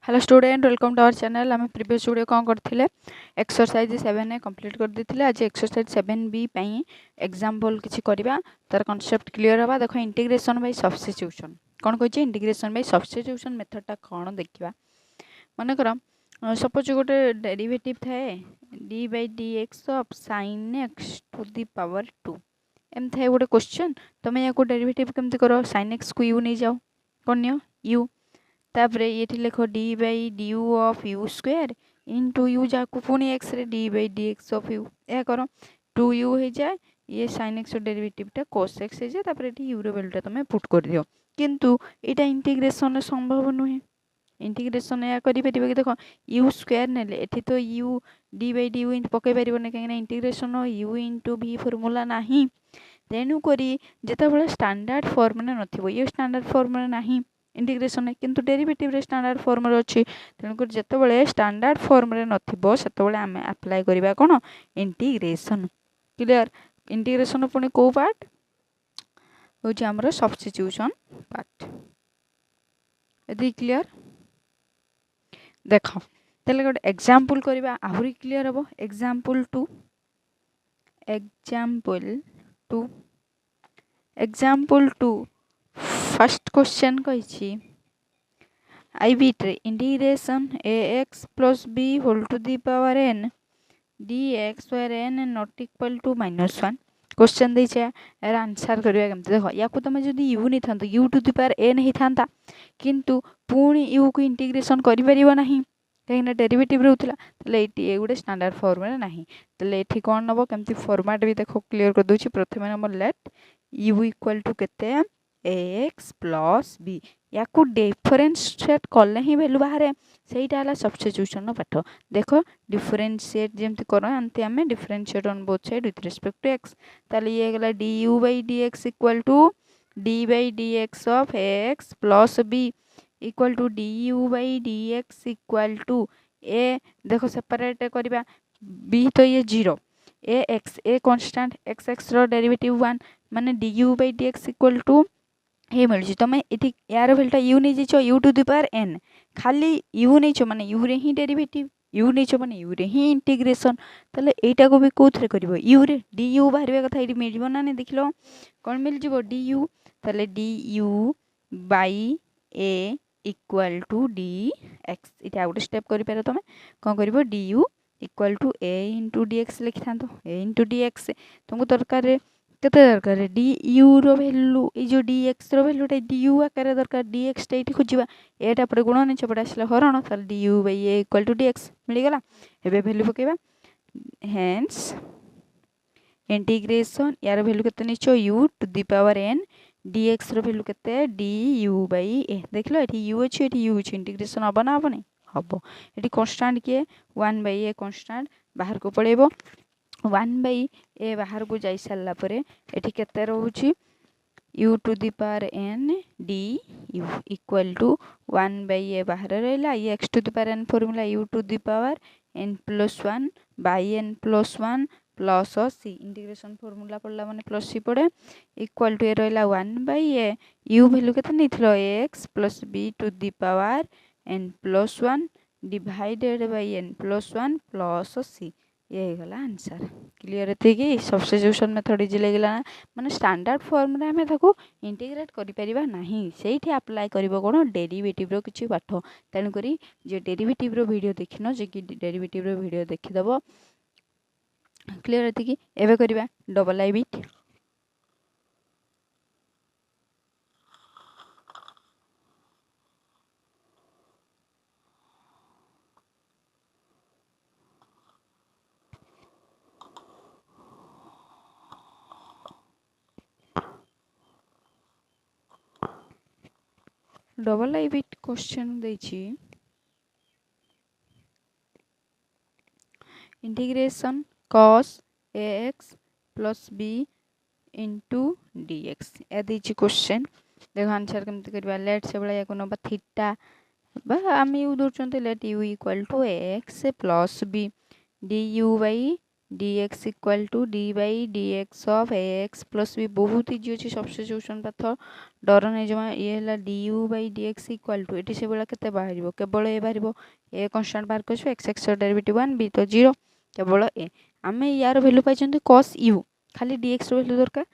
Hello student welcome to our channel. आम previous video कौन करते एक्सरसाइज 7 कंप्लीट कर देते। आज एक्सरसाइज 7B एग्जाम्पल किसी करवा तार कॉन्सेप्ट क्लियर हवा। देख इंटीग्रेशन बाय सब्स्टिट्यूशन कौन कहे इंटीग्रेशन बाय सब्स्टिट्यूशन मेथडटा कौन देखा। मन कर सपोज गोटे डेरिवेटिव थाए d by d x of sine x to the power 2 m थाए गोटे क्वेश्चन। तुम या डेरिवेटिव केमती कर साइन एक्स को यू नहीं जाओ कौन नियो यू तापरे ये लिख D by d you of you square into you जहाँ पुणी X ray D by d x of you यह कर 2u हो जाए ये साइन एक्स डेरिवेटिवटा कोस एक्स हो जाए यू वैल्यूटा तुम पुट कर दियो किंतु यहाँ इंटीग्रेशन संभव नुहे। इंटीग्रेशन या करें कि देख यू स्क्वायर ने तो u d by d u पकई पार ना कहीं इंटीग्रेशन यू इंटू भी फर्मूला ना तेणुक जिते स्टैंडर्ड फॉर्म में नथिबो ये स्टैंडर्ड फॉर्म में नहीं इंटीग्रेशन किंतु डेरिवेटिव रे स्टैंडर्ड फॉर्म रे अछि तेणुक जिते स्टैंडर्ड फॉर्म रे नथिबो सेतेबेले आमे अप्लाई करिबा कोन इंटीग्रेशन। क्लियर। इंटीग्रेशन पुणी को पार्ट होछि हमरो सब्स्टिट्यूशन पार्ट। यदि क्लियर देख तेले गोटे एग्जांपल करिबा आहुरी क्लियर हबो। एग्जांपल 2 फर्स्ट क्वेश्चन कही आई बीट रे integration a x plus b whole to the power n d x where n not equal to -1 question देछे यार आंसर करबा केमते देखो या को तुम जदी यू नहीं थांतो u to the power n ही थांता किंतु पुणी यू को इंटीग्रेशन करि परिबो नाही कहीं डेरिवेटिव रहउतला तले एटी ए गुडे स्टैंडर्ड फॉर्म रे नाही तले एठी कोन नबो केमती फॉर्मेट भी देखो क्लियर कर दोछि। प्रथमे number let u equal to केते एक्स प्लस बी या को डिफरेंशिएट कले ही वैल्यू बाहर सेटा हला सब्स्टिट्यूशन पाठ। देखो डिफरेंशिएट जेमती करो अंते हमें differentiate on both side with respect to x ताले ये गला d u by d x equal to d by d x of x plus b equal to d u by d x equal to a देखो separate करवा बी तो ये 0 a x a constant x x रो derivative 1 माने d u by d x equal to ये मिलूँ तुम ये यार भैलटा यू नहीं जाइछ u to the power n खाली यू नहीं माने यू रे ही डेरिवेटिव यू नहीं माने यू रे ही इंटीग्रेशन ताले एटा को भी कोथरे करबो यू रे डी यू बाहरबा कथा इडी मिलबो ना नहीं देखलो कौन मिल जिवो डी यू ताले d u by a equal to d x इटा गोटे स्टेप करि पारो तुम कौन करबो d u equal to a into d x लिखि थांतो ए इंटू डी एक्स तुमको दरकार केते दरकार डी यू रो वैल्यू ए जो डी एक्स रो वैल्यूटा डी यू आकार दरकार डी एक्स टा ये खोजा एटा पर गुण नहीं चपटा आसला हरण ताल d u by a equal to d x मिलगला। एबे वैल्यू पकेबा हेन्स इंटीग्रेशन यार वैल्यू केते निचो u to the power n d x रो वैल्यू केते डी यू बाई ए देखलो एठी यू अछि एठी यू अछि इंटीग्रेशन हबो ना हबो नै हबो। एठी कांस्टेंट के 1 बाई ए कांस्टेंट बाहर को पळेबो 1 बाई ए बाहर को जाई सारला परे एठी केते रहउची u to the power n d u equal to 1 by a बाहर रहला ये x to the power n formula u to the power n plus 1 by n plus 1 plus c integration formula पड़ला माने प्लस सी पड़े equal to ए रहला 1 by A u value केते नैथिलो x plus b to the power n plus 1 divided by n plus 1 plus c ये गला answer. Clear थी substitution method easy लगला माने स्टैंडर्ड फॉर्म रे हमें ताको इंटीग्रेट करि परिबा नाही सेठी अप्लाई करिवो कोन डेरिवेटिव रो किछि पाठ तेन करी जे डेरिवेटिव रो वीडियो देखिनो जे कि डेरिवेटिव रो वीडियो देखि दबो। क्लियर थी एबे करिबा double I bit double I bit question देछि integration cos ax plus b into d x ए देछि क्वेश्चन देखो आंसर केमति करबा लेट से बला याको नबा थीटा बा आम यू दउचंते let u equal to x plus b d u by dx equal to d by d x of a x plus b बहुत इजी अच्छी सब्स्टिट्यूशन मेथड डर नहीं जमा ये है d u by d x equal to ये से के बाहर केवल ए बाहर ए कन्स्टाट बाहर कर एक्स एक्स डेरिवेटिव 1 बी तो 0 केवल ए आम यार भैल्यू पाई कस यू खाली dx भैल्यू दरकार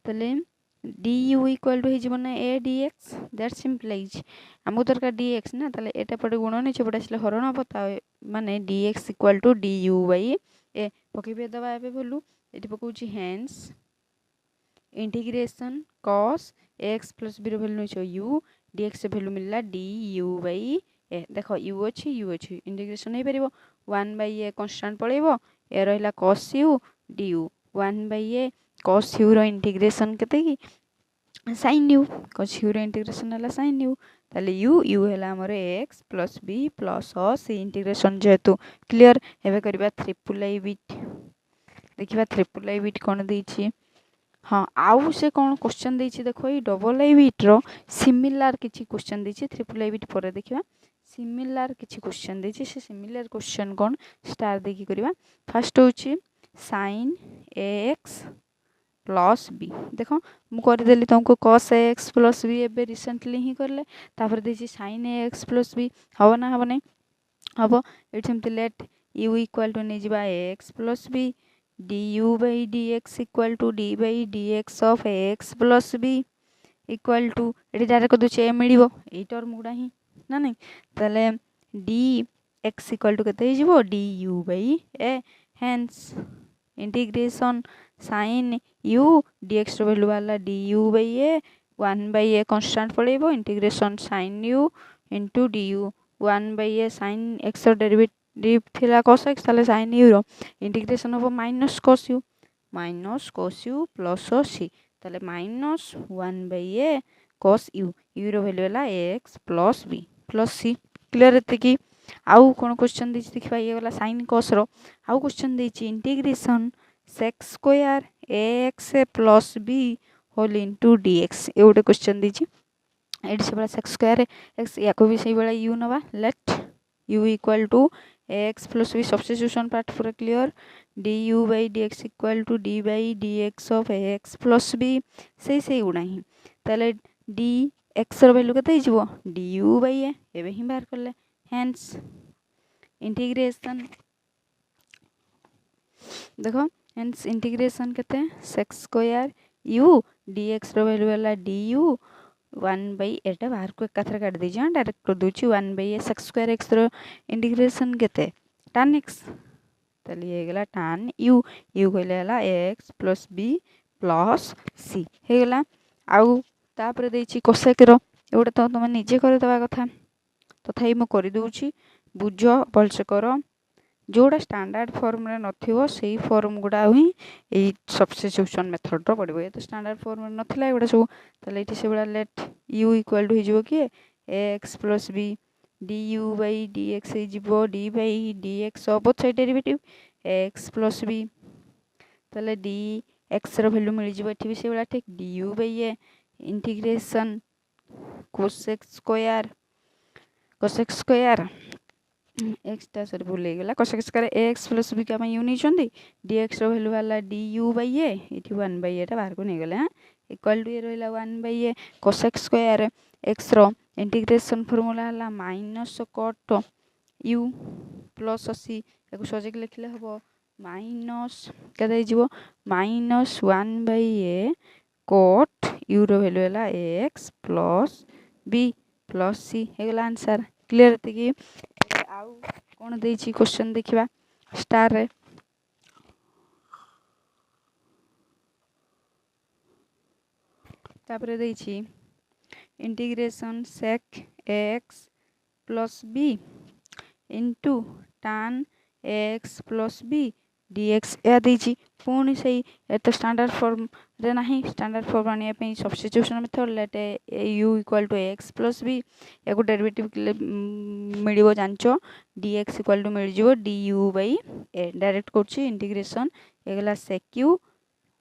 तेल डी यू इक्वल टू हो ए डी एक्स दैट सिंपलाइज आमको दरकार डी एक्स ना ताले एटा पटे गुण नहीं चपटे आसले हरण हम माने d x equal to d u by a पकईबे दबा ए भैल्यू ये पकाऊँ hence integration cos x plus b value नहीं यू डी एक्स भैल्यू मिलला डी यू बाई ए देख यू अच्छी इंटीग्रेशन हो पार 1 बाई ए कन्स्टाट पड़ेब ए रहा cos u d u 1 by a cos u integration केते कि sine u cos u integration है साइन यू ताले यू यू है आमर x plus b plus c integration जेहेतु क्लियर एवं करवा ट्रिपल आई बिट देखा ट्रिपल आई बिट कौन देती हाँ आउ से कौन क्वेश्चन देती देख ये डबल आई बिट रो सिमिलार किसी क्वेश्चन देती ट्रिपल आई बिट पर देखा सिमिलार किसी क्वेश्चन देती से सिमिलार क्वेश्चन कौन स्टार देखी करवा फास्ट हूँ साइन एक्स प्लस बी देख मुझे तुमको कस एक्स प्लस बी एवं रिसेंटली ही कले तापर देखिए साइन एक्स प्लस बी हम ना हम नहीं हम ये लेट यू इक्वल टू नहीं जा x plus b d u by d x equal to d by d x of x plus b equal to ये डायरेक्ट कर ए मिल यही टर्म गुड़ा ही ना नहीं ताले डी एक्स इक्वल टू के d u by a hence integration sine u d x value वाला d u by a 1 by a constant पड़ेब integration sine u into d u 1 by a sine x derivative थिला cos x ताले sine u integration हम minus cos u plus c ताले minus 1 by a cos u यूर value है x plus b plus c clear एति आउ कौन question देछि देखिबा ये वाला साइन कस रो आउ क्वेश्चन देछि integration sec square a x plus b whole into d x ये गोटे क्वेश्चन देछि ये से सेक्स स्क्वायर एक्स या भी से यू नवा let u equal to x plus b substitution part पूरा clear d u by d x equal to d by d x of x plus b से गुणा ही ताले डी एक्स वैल्यू के डी यू बाई ए एवं ही बाहर कले हेन्स इंटीग्रेशन देख हेन्स इंटीग्रेशन केते sec square u d x value है डी यू 1 बाई एटा बाहर को एक काट दीजिए डायरेक्ट कर दूची 1 by A sex square x integration केते tan एक्स ताली ये गला tan यू यू कहले हला एक्स प्लस बी प्लस सी हे गला आउ तापर देछि कोसेक रो एटा तो तुम निजे कर दवा कथा तथापि मु कर दूची बुझ भलसे कर जोड़ा स्टैंडर्ड फॉर्म रे नथिवो सेही फॉर्म गुडा ही ए सब्स्टिट्यूशन मेथड रो पड़िबो ये तो स्टैंडर्ड फॉर्म रे नथिला एगुडा सब तले इठी से बडा लेट u इक्वल टू हिजबो कि x plus b du by dx हिजबो d by dx of both side derivative x plus b तले dx रो वैल्यू मिल जिवो इठी भी से बडा ठीक du by a integration cosec square x टा सर भूल गला cosec square x plus b का यू नहीं dx रो वैल्यू वाला du बाई ए इठी 1 बाई ए टा बाहर को नहीं गले हां इक्वल टू ये रहला 1 by a cosec square x रो इंटीग्रेशन फार्मूला हला minus cot u plus c एको सजिक लिखले हबो माइनस केते जिवो minus 1 by a cot u रो वैल्यू हला x plus b plus c हेगला आंसर क्लियर थी आउ कौन देछि क्वेश्चन देखिबा स्टार रे तापर देछि integration sec x plus b into tan x plus b dx या देछि पुणी से तो स्टैंडर्ड फॉर्म रे नहीं स्टैंडर्ड फॉर्म आने पे substitution method let u equal to x plus b या को डेरिवेटिव मिलिबो जानचो dx इक्वल टू मिल जिवो du बाई ए डायरेक्ट करछि इंटीग्रेशन एगला sec u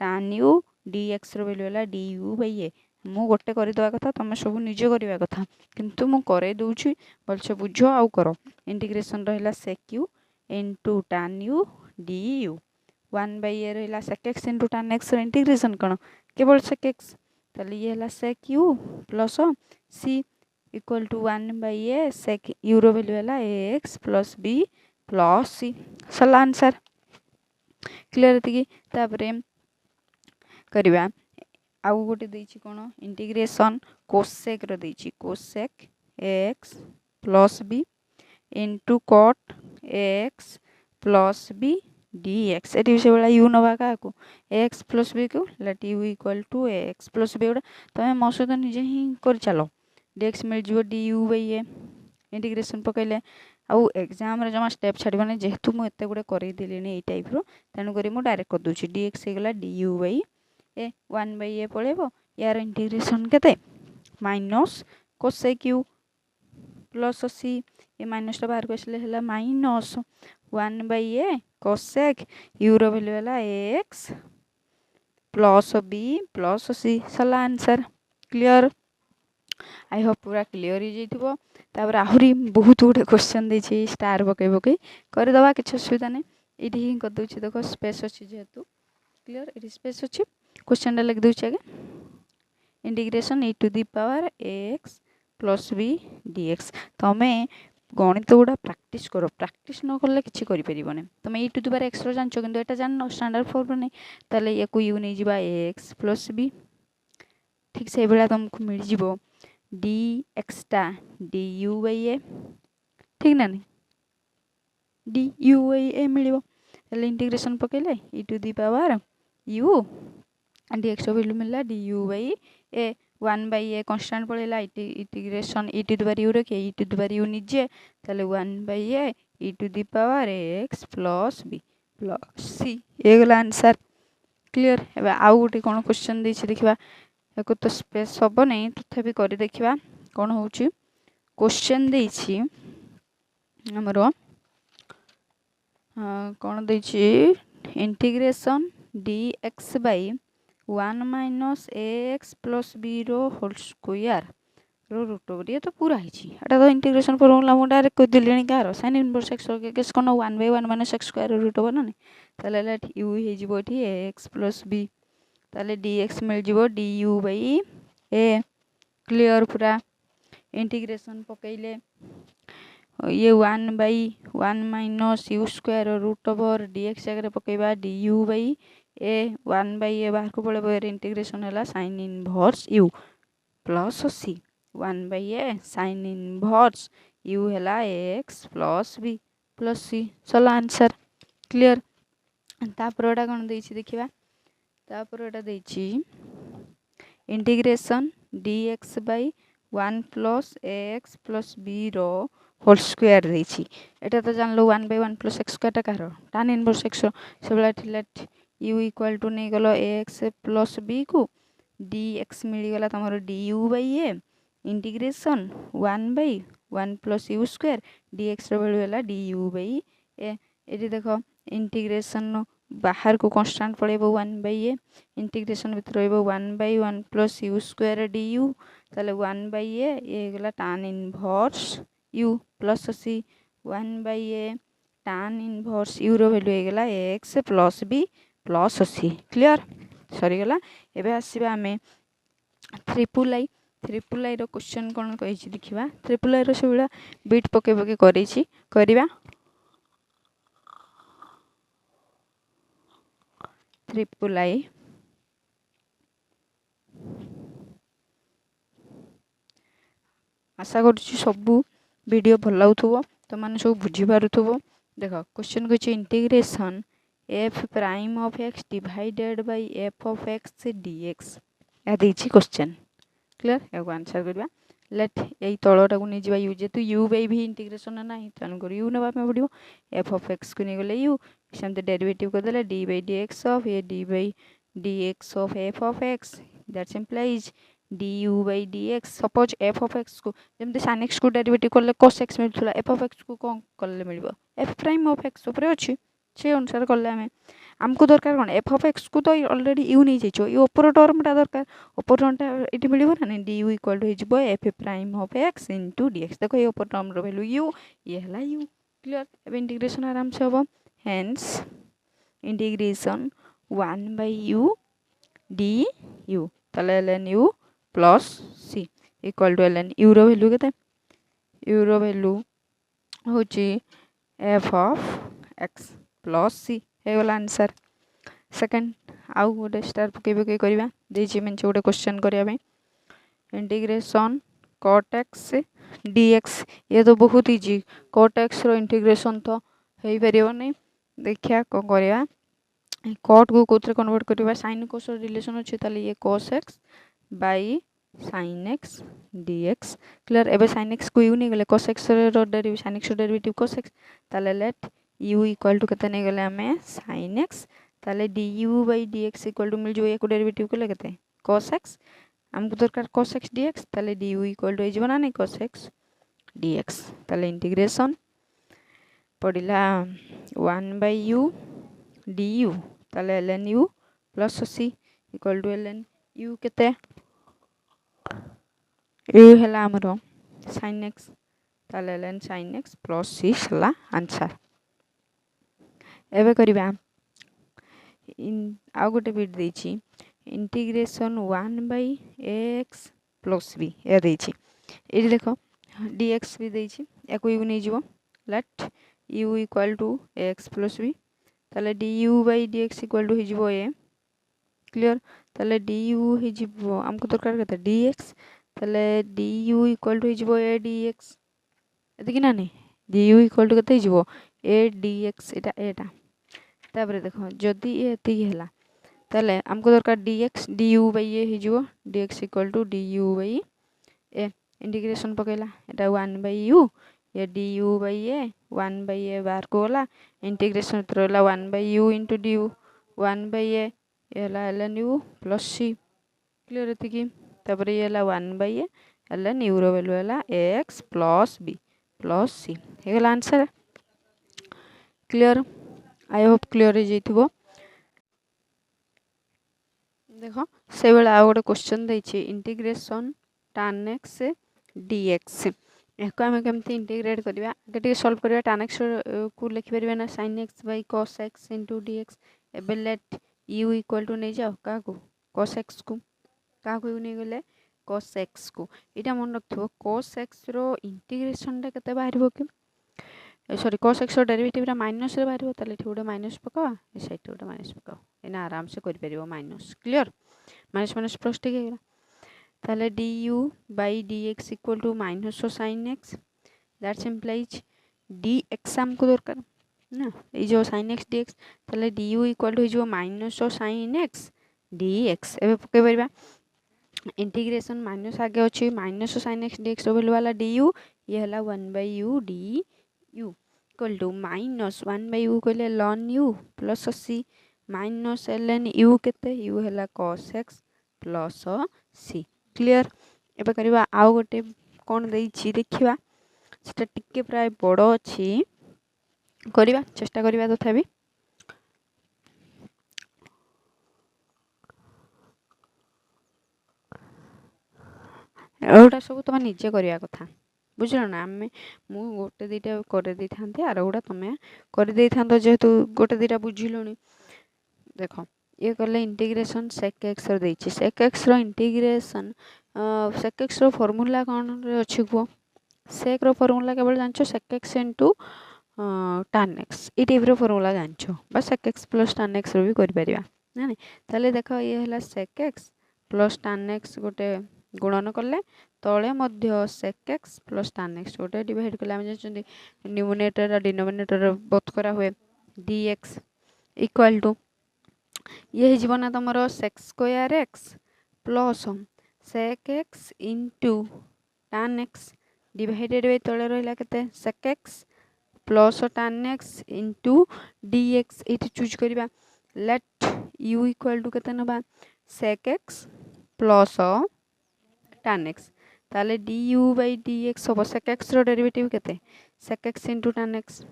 tan u dx रो वैल्यू हला du बाई ए मु गोटे करि दवा कथा तमे सब निजे करिवा कथा किंतु मु करे दउछि बलसे बुझो आउ करो इंटीग्रेशन रहला sec u into tan u du one by a रहा sec x into tan x integration कौन केवल सेक एक्स ताले ये है sec u plus c equal to one by a sec u रो वैल्यू है a x plus b plus c सरला answer clear एति तापरे करवा आउ गोटे देछि कोन इंटीग्रेशन कोसेक रो देछि cosec x plus b into cot x plus b dx एटी से वाला u नवा का को x प्लस b को let u equal to x plus b तमे मो सहित निजे ही कर चलो dx मिल जिवो du बाई ए इंटीग्रेशन पकैले आउ एग्जाम रे जमा स्टेप छाड़बने जेहेतु मु एते गुडे करै दिलेनी ए टाइप रो तनु करी मु डायरेक्ट कर दोछि dx हे गला du by a 1 by a पळेबो यार इंटीग्रेशन केते minus cosec u plus c ए माइनस टा बाहर को आसले हला minus 1 by a cosec u रो वैल्यू हला x plus b plus c सरला आंसर क्लियर आई होप पूरा क्लियर हो जाइथिबो तापर आहुरी बहुत गुटे क्वेश्चन देछि स्टार पकई पकई कर दबा किछ असुविधा नै एठी ही कर दोछि देखो स्पेस अछि जेहेतु क्लियर एठी स्पेस अछि क्वेश्चन टा लिख दोछि आगे integration e to the power x plus b dx तमे गणित गुड़ा प्रैक्टिस करो प्रैक्टिस न करले किछि करि परिबने तमे e to the power x रो जानचो किंतु एटा जान स्टैंडर्ड फॉर्म नै ताले याकू u नै जिबा x प्लस b ठीक से बेला तुमको मिल जिवो dx टा du बाई a ठीक ना नहीं du बाई a मिलिबो ताले इंटीग्रेशन पकेले e to the power u dx रो वैल्यू मिलला du by a 1 by a constant पड़ेला integration e to the power u रखे e to the power u निजे ताले 1 by a e to the power x plus b plus c ए गला answer clear एबे आउ गोटे कोन क्वेश्चन दै छी देखिबा एको तो स्पेस हबो नै तथापि करि देखिबा कोन होउची क्वेश्चन दै छी हमरो कोन दै छी integration dx by 1 minus ax plus b रो होल स्क्वायर रो रूट ओवर ये तो पूरा हिची एटा तो इंटीग्रेशन फॉर्मूला मु डायरेक्ट कर दिलेनी कार sin इनवर्स x के केस कोन 1 by 1 minus x square root over ना ताले लेट u हे जिवो एठी ax प्लस b ताले dx मिल जिवो du बाई a क्लियर पूरा इंटीग्रेशन पकैले ये 1 by 1 minus u square root over dx जगह पकैबा du by a 1 by a बाहर को पड़े इंटीग्रेशन है sin inverse u plus c 1 by A sin inverse u है x plus b plus c सरला आंसर क्लियर तापर एटा कोन दै छी देखिबा तापर एटा दै छी integration dx by 1 plus ax plus b रो होल स्क्वायर दै छी एटा तो जानलो 1 बाई 1 प्लस x स्क्वायर टा कार tan इनवर्स x सेबला थिला u इक्वल टू नहीं गलो ax प्लस b को dx मिली गला तमरो du by a integration 1 by 1 plus u square dx रो वैल्यू हला du बाई a एठी देखो इंटीग्रेशन बाहर को कांस्टेंट पड़ेबो 1 बाई a इंटीग्रेशन भीतर रहबो 1 by 1 plus u square du ताले 1 बाई a ये गला tan inverse u plus c 1 by a tan inverse u रो वैल्यू हे गला x plus b plus c clear सरी गला एबे आसीबा हमें ट्रिपल आई रो क्वेश्चन कोन कहि छी देखिबा ट्रिपल आई रो सबला बीट पके पके करै छी करिबा ट्रिपल आई आशा करछि सब वीडियो भल लाउथबो त माने सब बुझी पारुथबो देखो क्वेश्चन को integration f prime of x divided by f of x dx या देछि क्वेश्चन क्लियर एगो आंसर करबा लेट एई तळोटा को नै जिबा u जेतु u by v integration नाही तन कर u नबा में पडिबो f of x को नै गले u सेम डेरिवेटिव कर देला d by dx of a d by dx of f of x that implies du by dx suppose f of x को जेमते sin x को डेरिवेटिव करले cos x मिलथुला f of x को कोन करले मिलबो f prime of x ऊपर अछि से अनुसार करले हमें हमको दरकार कोन f of x को तो ऑलरेडी u नै जेचो ई ऊपर टर्मटा दरकार ऊपर टर्मटा इटी मिलिबो ना du इक्वल टू हिजबो f prime of x into dx देखो ये ऊपर टर्म रो वैल्यू u ये हला u क्लियर अब इंटीग्रेशन आराम से होबो हेंस इंटीग्रेशन 1/u du ताले ln u plus c equal to ln u रो वैल्यू केते u रो वैल्यू होची f of x plus c हे गला आंसर। सेकंड आउ गोटे स्टार पके पके करबा देछि मेंचे गोटे क्वेश्चन करिया पे इंटीग्रेशन cot x dx ये तो बहुत इजी cot x रो इंटीग्रेशन तो हेई परिबो नै देखिया को करबा cot को कोथरे कन्वर्ट करबा sin cos रिलेशन अछि ताले ये cos x by sin x dx clear एबे sin x को u नै गेले cos x रो डेरिवेटिव sin x रो डेरिवेटिव cos x ताले लेट u इक्वल टू केते नै गेले हमें sin x ताले du bye dx equal to मिल जो ये को डेरिवेटिव को केते cos x हमको दरकार cos x dx ताले du इक्वल टू एजबना नै cos x dx ताले इंटीग्रेशन पडिला 1/u du ताले ln u plus c equal to ln u केते u हला हमरो sin x ताले ln sin x plus c हला आंसर। एबे करिबा आ गोटे बिट देछि इंटीग्रेशन 1/ax प्लस b ए देछि एडी देखो dx भी देछि एको u नै जीवो let u equal to ax plus b ताले du bye dx equal to हिजबो a क्लियर ताले du हिजबो हमको दरकार केते dx ताले du इक्वल टू हिजबो a dx एते कि ना नै du इक्वल टू केते हिजबो a dx एटा एटा ताबरे देखो जदी एति हैला ताले हमको दरकार dx du बाय a हिजबो dx equal to du by a integration पकेला एटा 1/u ये du बाय a 1/a बार को होला इंटीग्रेशन रहला 1/u * du 1/a एला ln u plus c clear एति की ताबरे एला 1/a ln u रो वैल्यू एला ax plus b plus c हे गेला answer. Clear I hope clear हो जइथिबो। देखो से बेला आ गोटे क्वेश्चन दैछि इंटीग्रेशन tan x dx एको हम केमती इंटीग्रेट करबा केटे सॉल्व करबा tan x को लिखि परबा ना sin x / cos x * dx एबे लेट u इक्वल टू नै जाओ का को cos x को का को नै गेले cos x को एटा मन रखथो cos x रो इंटीग्रेशन टा केते बाहरबो कि सॉरी cos x रो डेरिवेटिव रा माइनस रे बाहरबो ताले ठोडे माइनस पका ए साइड ठोडे माइनस पका एना आराम से कर परिबो minus clear minus minus plus ठीक है ताले du bye dx equal to minus sin x that's implies dx हमको दरकार ना ए जो sin x dx ताले du इक्वल टू जो माइनस sin x dx एबे पके परबा इंटीग्रेशन माइनस आगे अछि माइनस sin x dx रो वैल्यू वाला du ये हला 1/u du equal to minus 1/u कहले ln u plus c minus ln u केते u हला cos x plus c clear एबे करबा आ गोटे कोन देइ छी देखिबा सेटा टिके प्राय बडो अछि करबा चेष्टा करबा तथापि ओटा सब तमे निजे करिया कथा बुझलो ना हमें मु गोटे दिटा करे दै थांते आरो ओडा तमे करे दै थांतो जेतु गोटे दिटा बुझिलोनी देखो ये करले इंटीग्रेशन sec x रो दै छी sec x रो इंटीग्रेशन sec x रो फार्मूला कोन रे अछि को sec रो फार्मूला केवल जानछो sec x tan x ई टाइप रो फार्मूला जानछो बस sec x + tan x रो भी कर परिबा ना ताले देखो ये हला sec x + tan x गोटे गुणन करले तळे मध्य sec x + tan x गोटे डिवाइड करले हम जानछन न्यूमरेटर और डिनोमिनेटर बोथ करा हुए dx इक्वल टू ये जीवन तमरो sec² x plus sec x into tan x divided by तळे रहला केते sec x plus tan x into dx it choose करबा लेट u इक्वल टू केते नबा sec x plus tan x ताले du bye dx हो sec x रो derivative केते sec x into tan x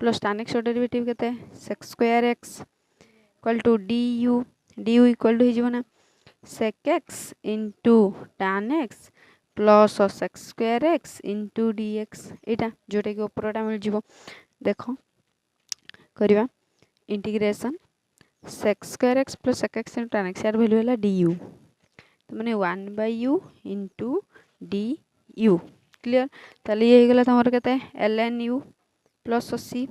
plus tan x रो derivative केते sec² x equal to du equal to हिजबना sec x into tan x plus sec² x into dx एटा जोटे के ऊपरटा मिल जिवो देखो करबा integration sec square x plus sec x into tan x यार value है d u तो मैंने 1/u into d you clear ताले ये गला तमर केते ln u प्लस सी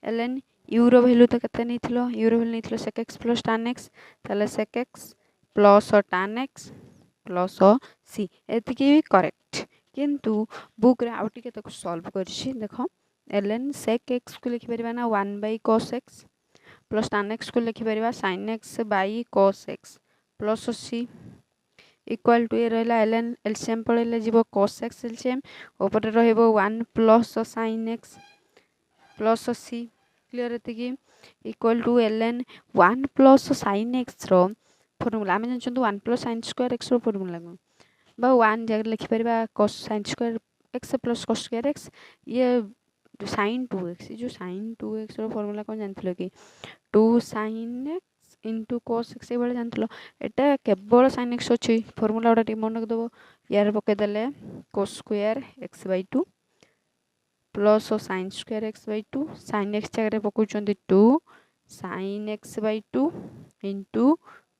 ln u रो वैल्यू तो केते नहीं थिलो u रो वैल्यू नहीं थिलो sec x plus tan x ताले sec x plus tan x plus c एति की भी करेक्ट किंतु बुक रे आउटी के तक सॉल्व करछि देखो ln sec x को लिखि परबा ना 1/cos x plus tan x को लिखि परबा sin x by cos x plus c equal to ये रहला ln एलसीएम पळेले जीवो cos x एलसीएम ऊपर रहइबो 1 plus sin x plus c clear एति की equal to ln 1 plus sin x रो फॉर्मूला आमे जानचंतु 1 प्लस sin स्क्वायर x रो फॉर्मूला बा 1 जगह लिखि परबा cos sin square x plus cos square x ये sin 2x जो sin 2x रो फॉर्मूला कोन जानथिलो कि 2 sin x into cos x ये जानथिलो एटा केवल sin x अछि फॉर्मूला ओटा मन रख दबो यार पके देले cos square x by 2 plus sin square x by 2 sin x जगह पकुचंती 2 sin x by 2 into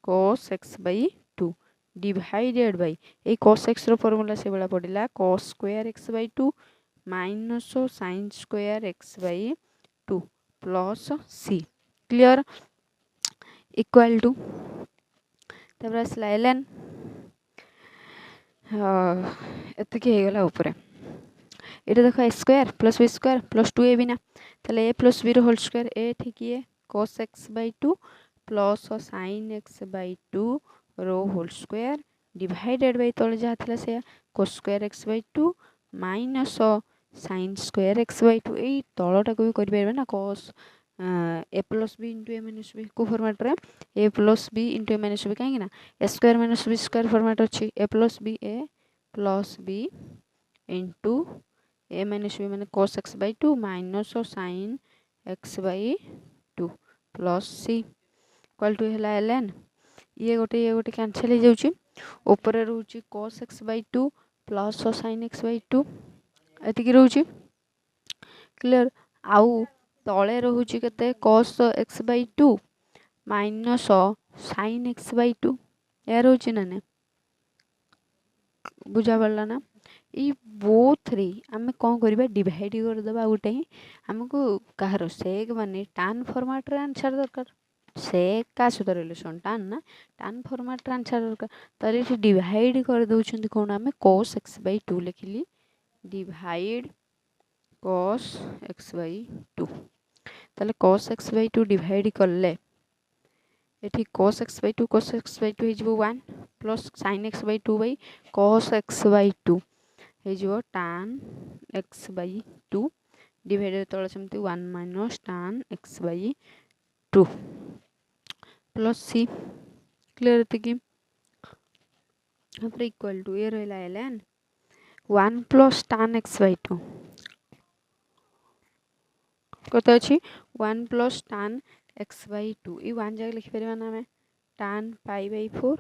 cos x by 2 divided by ए cos x रो फॉर्मूला से बड़ा पड़िला cos square x by 2 minus sin square x by 2 plus c clear equal to तब आसला ln एतके हे गला ऊपर एटा देखो a square plus b square plus 2ab ना तले a प्लस b रो होल स्क्वायर a ठीक है cos x by 2 plus sin x by 2 रो होल स्क्वायर डिवाइडेड बाय तले जा थिला से cos square x by 2 minus sin square x by 2 ए तळटा को भी करि परबे ना cos a plus b into a minus b को फॉर्मेट रे a plus b into a minus b काहे ना a square minus b square format अछि a plus b into a minus b माने cos x by 2 minus sin x by 2 plus c equal to हला ln ये गोटे cancel हो जाउची ऊपर रहउची cos x by 2 plus sin x by 2 एति की रहउची क्लियर आउ तले रहउची केते cos x by 2 minus sin x by 2 या रहउची ना ने बुझा पड़ला ना ई बोथ रे आमे कोन करबा डिवाइड कर दबा उटे हमको कहारो सेक माने tan फॉर्मेट रे आंसर दरकार सेक का सहित रिलेशन tan ना tan फॉर्मेट रे आंसर दरकार तले से डिवाइड कर दउछंती कोन आमे cos x by 2 लिखली डिवाइड cos x by 2 तले cos x by 2 डिवाइड करले एठी cos x by 2 हे जिवो 1 plus sin x by 2 by cos x by 2 हे जिवो tan x by 2 डिवाइडेड तळे समती 1 minus tan x by 2 plus c clear तकी après इक्वल टू ये रहला ln 1 plus tan x by 2 कत अछि 1 प्लस tan x by 2 ई 1 जगह लिखि परबा ना हमें tan pi by 4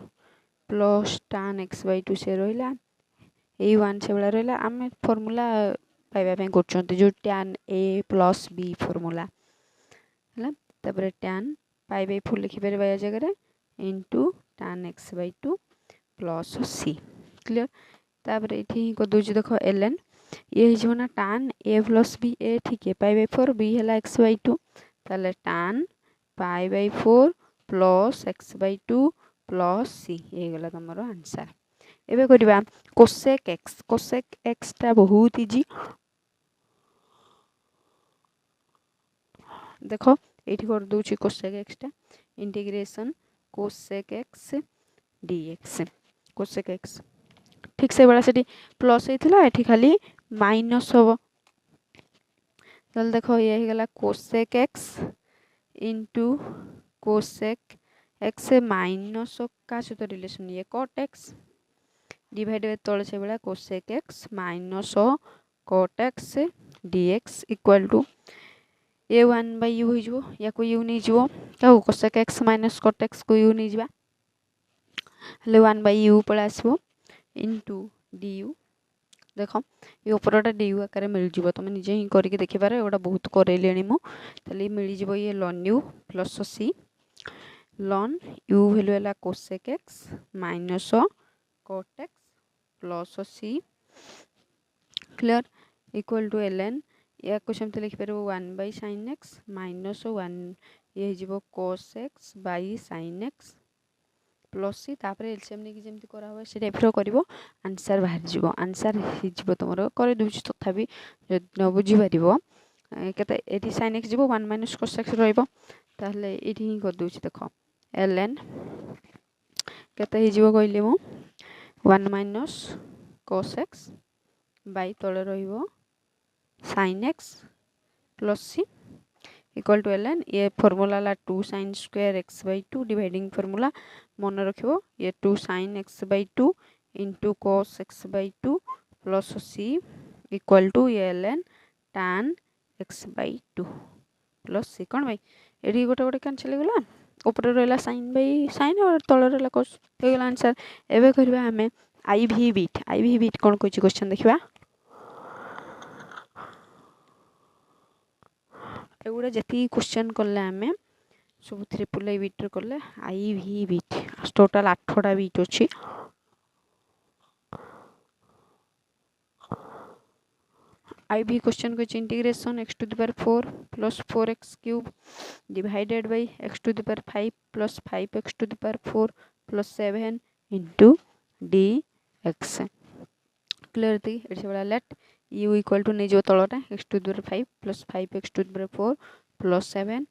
plus tan x by 2 से रहला ए 1 से बड़ा रहला हमें फार्मूला पाइबा पे करछंती जो tan a plus b formula हला तबरे tan pi by 4 लिखि परबा या जगह रे into tan x by 2 plus c clear तबरे एठी को दोजी देखो ln ये जो ना tan a plus b a ठीक है pi by 4 b हला x by 2 ताले tan pi by 4 plus x by 2 plus c ये गला तमरो आंसर एबे करिबा cosec x ता बहुत इजी देखो एठी कर दोची cosec x ता integration cosec x dx cosec x ठीक से बड़ा सेठी प्लस हेतिला एठी खाली माइनस हो चल देखो ये हे गला cosec x into cosec x minus का सहित रिलेशन ये cot x डिवाइड बाय तळे से बड़ा cosec x minus cot x dx equal to a1 by u हो जबो या को u नै जबो का cosec x minus cot x को u नै जबा हले 1 by u पळे आसबो इनटू du देख ये उपरटा डी यू आकार मिल जाव तुम निजे ही करके देखिपार एगोटा बहुत करैली मुझे मिल जाव ये ln u plus c ln u value है cosec x minus cot x plus c clear equal to l या सेमती लिखिपर 1/sin x माइनस 1 ये cos x बाई sin x प्लस सी तापर एलसीएम नहीं जमी कराए से टाइप कर आंसर बाहर जीव आंसर हो तुम कर दूसरी तथापि न बुझीपार के sin x जीव 1 माइनस cos x रही ही कर दूसरी देख ln के कहली मु 1 माइनस cos x बाई तले sin x plus c equal to ln ये फॉर्मूला ला 2 sin square x by 2 dividing formula मन रखिबो ये 2 sin x by 2 into cos x by 2 plus c equal to ये ln tan x by 2 plus c कौन भाई ये गोटे गोटे कैंसिल गला ऊपर रहा sin by sin और तल रहा cos हो गला आंसर एबे करबा हमें IV बीट कौन कोई क्वेश्चन देखिबा एगुड़ा जी क्वेश्चन कले आम सब ट्रिपल बीट कले IV बीट टोटाल 8टा बीट अच्छी IV क्वेश्चन को integration x to the power 4 plus 4x cube divided by x to the power 5 plus 5x to the power 4 plus 7 into dx clear थी it's बड़ा late u equal to नहीं जो तलटा x to the power 5 plus 5x to the power 4 plus 7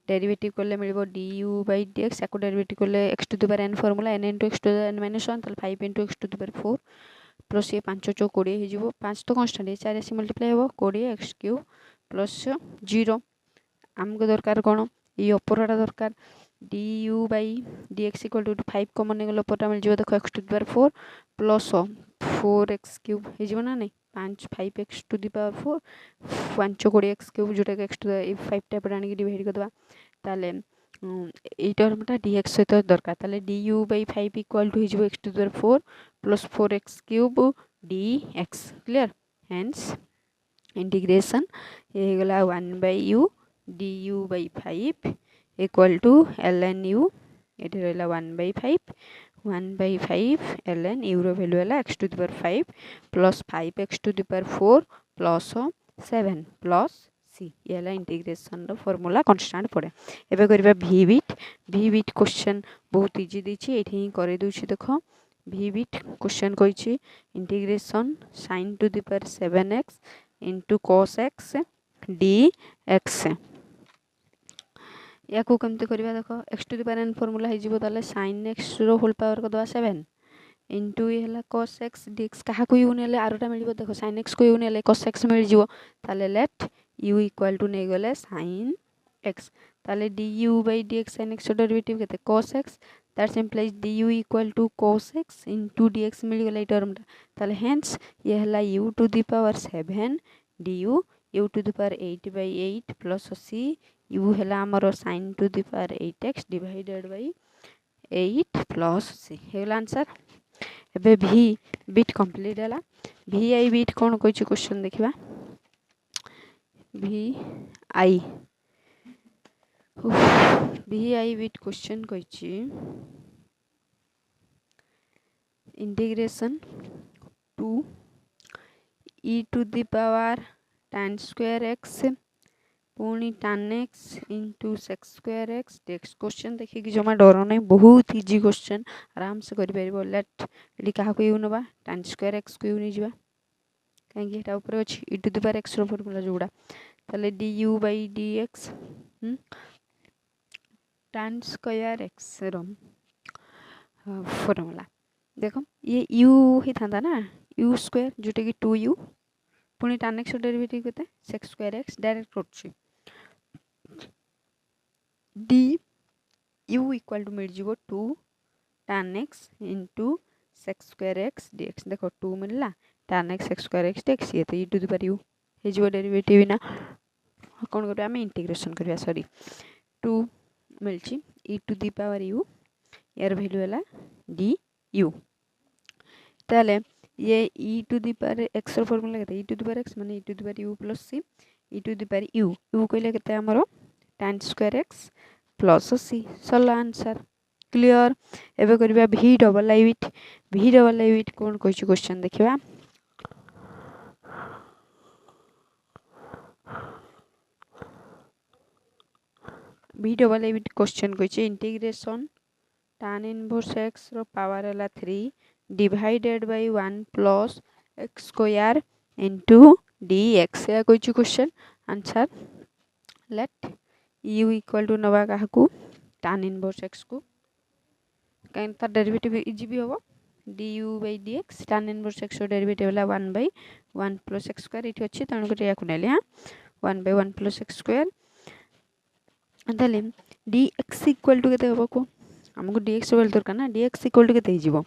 derivative कले मिल du by dx या derivative कले x to the power n formula n into x to the n minus 1 ताल 5 into x to the power 4 plus ये 5 चौ 20 हो 5 तो constant ये 4 आसी मल्टीप्लाई हो 20 एक्स क्यूब प्लस 0 आमको दरकार कौन ये अपरटा दरकार du by dx equal to 5 common नहीं गले अपरटा मिल जाए देखो x to the power 4 plus 4x cube हो ना नहीं 5x टू द पावर 4 5 चौ 20 एक्स क्यूब जोटा x टू द 5 टाइप आने डिवाइड करदे ताले এই टर्मटा dx सहित दरकार ताले du by 5 इक्वल टू हो x to the power 4 plus 4x cube dx clear hence integration ये गला 1 by u du by 5 equal to ln u ये रहा 1 by 5 ln u रो वैल्यू है x to the power 5 plus 5x to the power 4 plus 7 plus c ये integration formula constant पड़े एबे करबा v बीट क्वेश्चन बहुत इजी देछि एठी ही करे दोछि देखो v बीट क्वेश्चन कहिछि integration sin to the power 7x into cos x dx या को कमते करबा देखो x to the power n formula हे जिवो ताले sin x रो होल पावर को दवा 7 इंटू ये हला cos x dx कहा को u नेले आरोटा मिलिबो देखो sin x को u नेले cos x मिल जिवो ताले लेट u इक्वल टू नहीं गले sin x ताले du by dx sin x derivative केते cos x that's implies du equal to cos x into dx मिल गले टर्मटा ताले हेंस ये हला u to the power 7 du u to the power 8 by 8 plus c u हला हमर sin to the power 8x divided by 8 plus c हेला answer एबे v बीट कंप्लीट हला vi बीट कोन कोइ क्वेश्चन देखिबा vi बीट क्वेश्चन कहिछि integration to e to the power tan square x पुणी tan x into sec square x dx question देखि कि जमा डर नहीं बहुत इजी क्वेश्चन आराम से करि परिबो लेट एडी कहा को यू नबा tan स्क्वायर x को यू नहीं जिबा काहे एटा ऊपर अछि e to the power x रो फॉर्मूला जोड़ा ताले du by dx tan square x रो फॉर्मूला देखो ये u ही था ना u स्क्वायर जोटे कि 2u पुणी tan x डेरिवेटिव केते sec स्क्वायर x डायरेक्ट करछि d u इक्वल टू मिल जिवो 2 tan x into sec square x dx देखो 2 मिलला tan x sec square x dx ये तो e to the power u हे जिवो डेरिवेटिव ना कोन करबा हम इंटीग्रेशन करबा सॉरी 2 मिलछि e to the power u यार वैल्यू हला du ताले ये e to the power x formula केते e to the power x माने e to the power u plus c e to the power u u कहले केते हमरो tan square x plus c सरला answer clear. एबे करबा v double I with कोन कहछि क्वेश्चन देखिबा v double I with question कहछि इंटीग्रेशन tan इनवर्स x रो पावर हला 3 divided by 1 plus x square into dx या कहछि question answer let u equal to नवा काहकू tan इनवर्स x को काइन तार डेरिवेटिव इजी भी होबो du by dx tan inverse x रो डेरिवेटिव हला 1 by 1 plus x स्क्वायर इठी अछि तण को याकू नेले हां 1 by 1 plus x स्क्वायर अंतले dx इक्वल टू केते होबो को हमको dx वेल दरकार ना dx इक्वल टू केते हिजिबो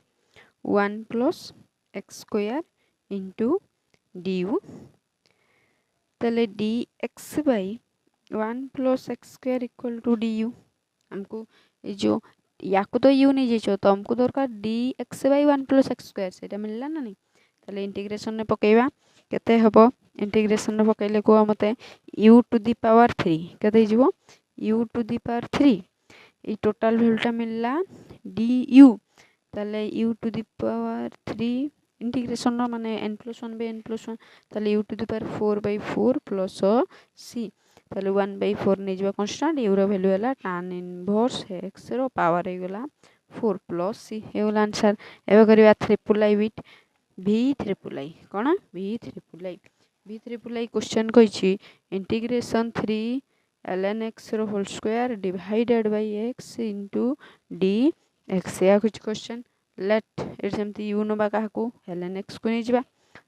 1 plus x square into du तले dx by 1 plus x square equal to du हमको ये जो याको तो u नहीं जेचो तो हमको दरकार dx by 1 plus x square सेटा मिलला ना नहीं तले इंटीग्रेशन ने पकेबा केते हबो इंटीग्रेशन ने पकेले को मते u टू दी पावर 3 केते हिजिबो u टू दी पावर 3 ये टोटल वैल्यूटा मिलला du तले u to the power 3 integration नो माने n+1 by n+1 तले u to the power 4 by 4 plus c तले 1 by 4 नै जबा कांस्टेंट u रो वैल्यू हला tan इनवर्स x रो पावर हे गला 4 प्लस c हे गला आंसर। एबे करबा triple I with v triple I cone v triple I question कहिछि इंटीग्रेशन 3 ln x रो whole square divided by x into dx या कुछ क्वेश्चन लेट इट सेमती u नबा काहकू ln x को नै जबा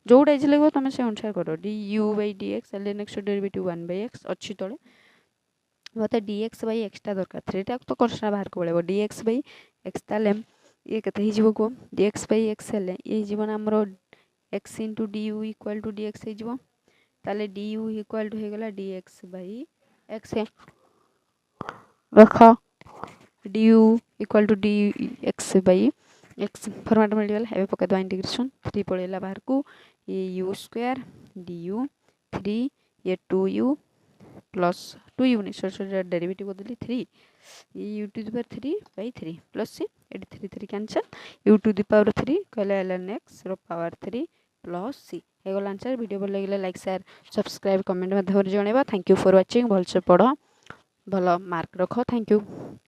जोडा इज लगबो तमे से अनुसार करो du by dx ln x derivative 1 by x अछि तळे मते dx by x ता दरकार 3 टा तो क्वेश्चन बाहर को पड़ेबो dx by x ताले ये केते हिजिबो को dx by x हेले ये जीवन हमरो x into du equal to dx हिजिबो ताले du equal to हे गला dx by x है रखा du equal to dx by x format में लेवल है पका दो इंटीग्रेशन 3 पड़ेला बाहर को ये u स्क्वायर du 3 ये 2u प्लस 2u ने सर डेरिवेटिव बदली 3 ये u to the power 3 by 3 plus c एट 3 3 cancel u to the power 3 कहले ln x रो पावर 3 प्लस c हे गला आंसर। वीडियो भल लागले लाइक शेयर सब्सक्राइब कमेंट माध्यम रे जणेबा। थैंक यू फॉर वाचिंग भल से पढो भल मार्क रखो थैंक यू।